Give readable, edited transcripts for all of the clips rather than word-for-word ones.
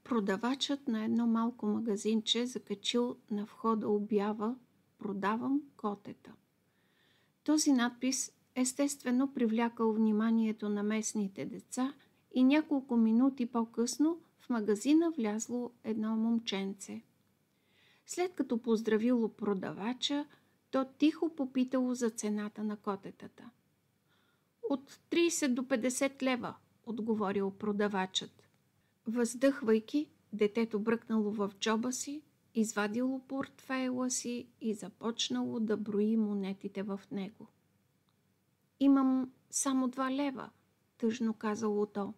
Продавачът на едно малко магазинче закачил на входа обява «Продавам котета». Този надпис естествено привлякал вниманието на местните деца и няколко минути по-късно в магазина влязло едно момченце. След като поздравило продавача, то тихо попитало за цената на котетата. «От 30 до 50 лева», отговорил продавачът. Въздъхвайки, детето бръкнало в джоба си, извадило портфейла си и започнало да брои монетите в него. «Имам само 2 лева», тъжно казало то.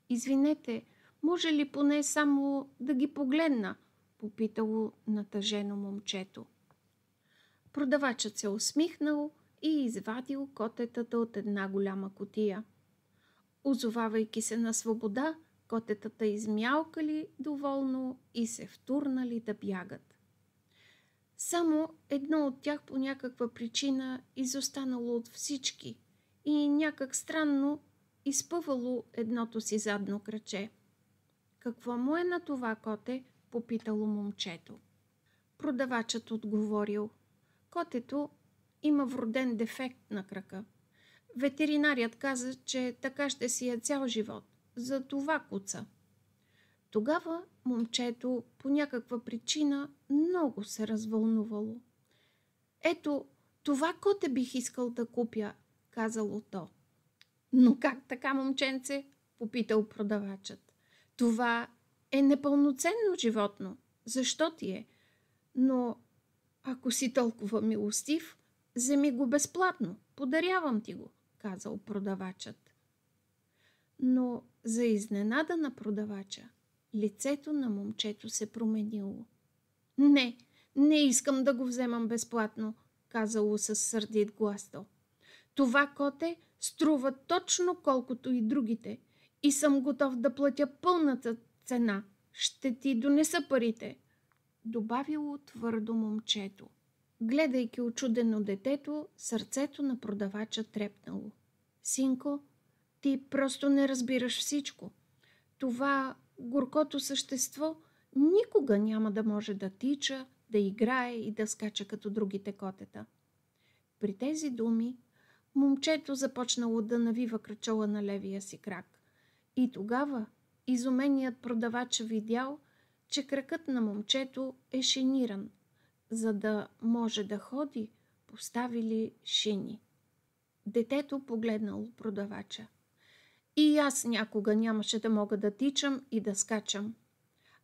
«Извинете, може ли поне само да ги погледна?» попитало натъжено момчето. Продавачът се усмихнал и извадил котетата от една голяма кутия. Озовавайки се на свобода, котетата измялкали доволно и се втурнали да бягат. Само едно от тях по някаква причина изостанало от всички и някак странно изпъвало едното си задно краче. «Какво му е на това коте?» попитало момчето. Продавачът отговорил: «Котето има вроден дефект на крака. Ветеринарят каза, че така ще си е цял живот. За това куца». Тогава момчето по някаква причина много се развълнувало. «Ето, това коте бих искал да купя», казало то. «Но как така, момченце?» попитал продавачът. «Това е непълноценно животно. Защо ти е? Но ако си толкова милостив, вземи го безплатно. Подарявам ти го», казал продавачът. Но за изненада на продавача, лицето на момчето се променило. Не искам да го вземам безплатно», казало със сърдит глас то. «Това коте струва точно колкото и другите и съм готов да платя пълната цена. Ще ти донеса парите», добавило твърдо момчето. Гледайки очудено детето, сърцето на продавача трепнало. «Синко, ти просто не разбираш всичко. Това горкото същество никога няма да може да тича, да играе и да скача като другите котета». При тези думи момчето започнало да навива крачола на левия си крак. И тогава изуменият продавач видял, че кракът на момчето е шиниран. За да може да ходи, поставили шини. Детето погледнало продавача. «И аз някога нямаше да мога да тичам и да скачам.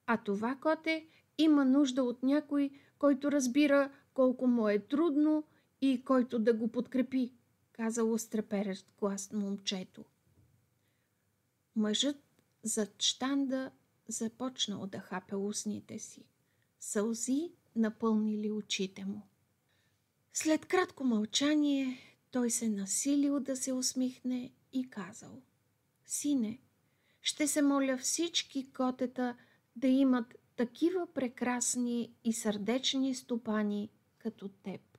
А това коте има нужда от някой, който разбира колко му е трудно и който да го подкрепи», казало с треперещ глас момчето. Мъжът зад щанда започнал да хапе устните си. Сълзи напълнили очите му. След кратко мълчание той се насилил да се усмихне и казал: «Сине, ще се моля всички котета да имат такива прекрасни и сърдечни стопани като теб».